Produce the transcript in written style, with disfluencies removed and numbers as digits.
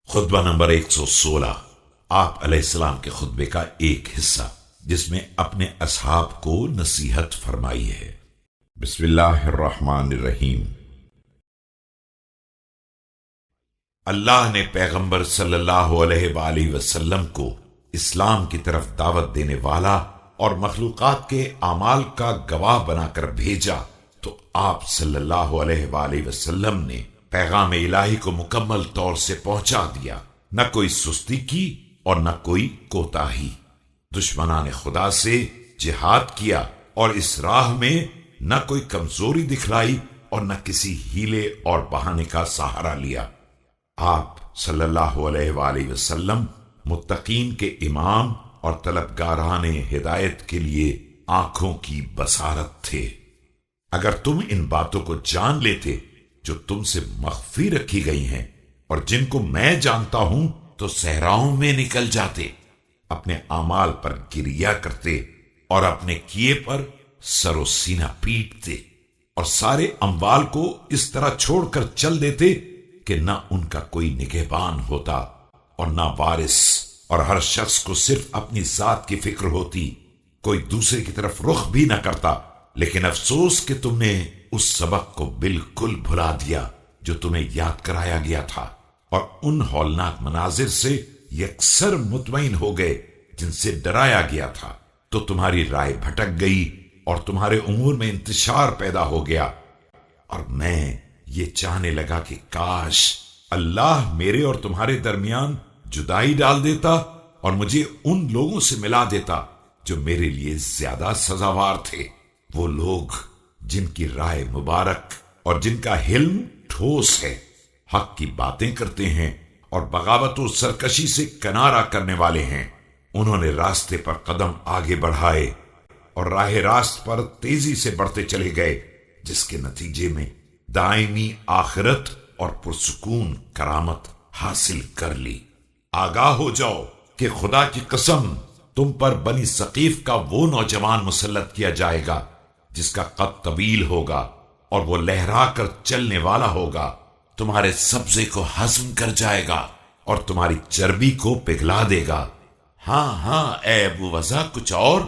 خطبہ نمبر 116 آپ علیہ السلام کے خطبے کا ایک حصہ جس میں اپنے اصحاب کو نصیحت فرمائی ہے۔ بسم اللہ الرحمن الرحیم۔ اللہ نے پیغمبر صلی اللہ علیہ وآلہ وسلم کو اسلام کی طرف دعوت دینے والا اور مخلوقات کے اعمال کا گواہ بنا کر بھیجا تو آپ صلی اللہ علیہ وآلہ وسلم نے پیغام الہی کو مکمل طور سے پہنچا دیا، نہ کوئی سستی کی اور نہ کوئی کوتاہی۔ دشمنان خدا سے جہاد کیا اور اس راہ میں نہ کوئی کمزوری دکھلائی اور نہ کسی ہیلے اور بہانے کا سہارا لیا۔ آپ صلی اللہ علیہ وآلہ وسلم متقین کے امام اور طلبگاران ہدایت کے لیے آنکھوں کی بصارت تھے۔ اگر تم ان باتوں کو جان لیتے جو تم سے مخفی رکھی گئی ہیں اور جن کو میں جانتا ہوں تو صحراؤں میں نکل جاتے، اپنے اعمال پر گریہ کرتے اور اپنے کیے پر سر و سینہ پیٹتے اور سارے اموال کو اس طرح چھوڑ کر چل دیتے کہ نہ ان کا کوئی نگہبان ہوتا اور نہ وارث، اور ہر شخص کو صرف اپنی ذات کی فکر ہوتی، کوئی دوسرے کی طرف رخ بھی نہ کرتا۔ لیکن افسوس کہ تم نے اس سبق کو بالکل بھلا دیا جو تمہیں یاد کرایا گیا تھا، اور ان ہولناک مناظر سے یکسر مطمئن ہو گئے جن سے ڈرایا گیا تھا، تو تمہاری رائے بھٹک گئی اور تمہارے امور میں انتشار پیدا ہو گیا۔ اور میں یہ چاہنے لگا کہ کاش اللہ میرے اور تمہارے درمیان جدائی ڈال دیتا اور مجھے ان لوگوں سے ملا دیتا جو میرے لیے زیادہ سزاوار تھے، وہ لوگ جن کی رائے مبارک اور جن کا حلم ٹھوس ہے، حق کی باتیں کرتے ہیں اور بغاوت و سرکشی سے کنارہ کرنے والے ہیں۔ انہوں نے راستے پر قدم آگے بڑھائے اور راہ راست پر تیزی سے بڑھتے چلے گئے، جس کے نتیجے میں دائمی آخرت اور پرسکون کرامت حاصل کر لی۔ آگاہ ہو جاؤ کہ خدا کی قسم تم پر بنی ثقیف کا وہ نوجوان مسلط کیا جائے گا جس کا قد طویل ہوگا اور وہ لہرا کر چلنے والا ہوگا، تمہارے سبزے کو ہضم کر جائے گا اور تمہاری چربی کو پگھلا دے گا۔ ہاں اے ابو وضع، کچھ اور